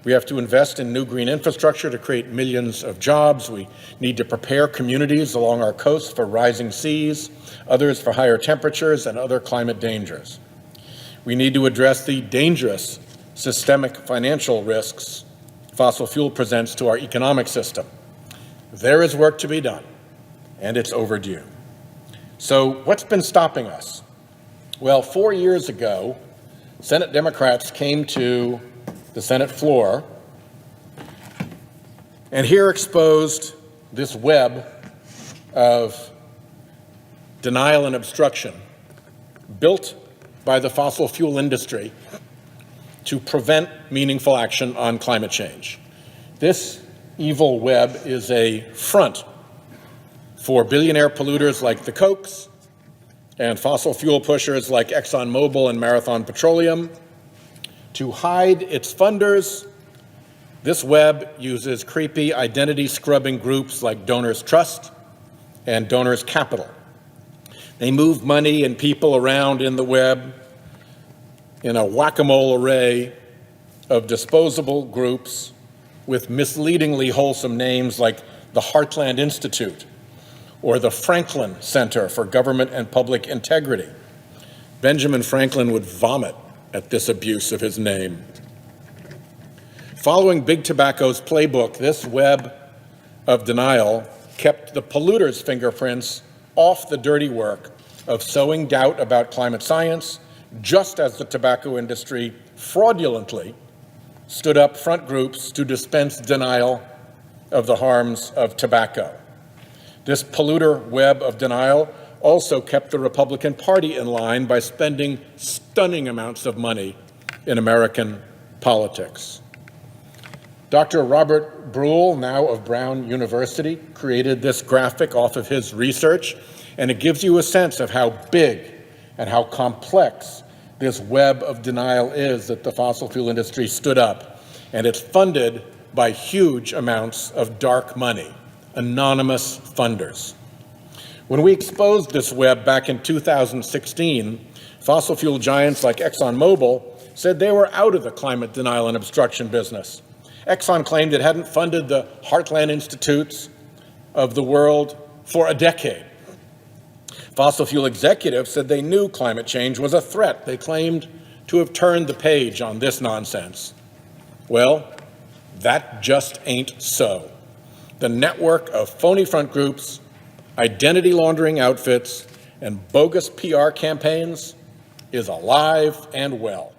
We have to invest in new green infrastructure to create millions of jobs. We need to prepare communities along our coasts for rising seas, others for higher temperatures and other climate dangers. We need to address the dangerous systemic financial risks fossil fuel presents to our economic system. There is work to be done, and it's overdue. So what's been stopping us? Well, 4 years ago, Senate Democrats came to the Senate floor and here exposed this web of denial and obstruction built by the fossil fuel industry to prevent meaningful action on climate change. This evil web is a front for billionaire polluters like the Kochs and fossil fuel pushers like ExxonMobil and Marathon Petroleum. To hide its funders, this web uses creepy identity-scrubbing groups like Donors Trust and Donors Capital. They move money and people around in the web in a whack-a-mole array of disposable groups with misleadingly wholesome names like the Heartland Institute or the Franklin Center for Government and Public Integrity. Benjamin Franklin would vomit at this abuse of his name. Following Big Tobacco's playbook, this web of denial kept the polluters' fingerprints off the dirty work of sowing doubt about climate science, just as the tobacco industry fraudulently stood up front groups to dispense denial of the harms of tobacco. This polluter web of denial also kept the Republican Party in line by spending stunning amounts of money in American politics. Dr. Robert Bruhl, now of Brown University, created this graphic off of his research, and it gives you a sense of how big and how complex this web of denial is that the fossil fuel industry stood up. And it's funded by huge amounts of dark money, anonymous funders. When we exposed this web back in 2016, fossil fuel giants like ExxonMobil said they were out of the climate denial and obstruction business. Exxon claimed it hadn't funded the Heartland Institutes of the world for a decade. Fossil fuel executives said they knew climate change was a threat. They claimed to have turned the page on this nonsense. Well, that just ain't so. The network of phony front groups, identity laundering outfits, and bogus PR campaigns is alive and well.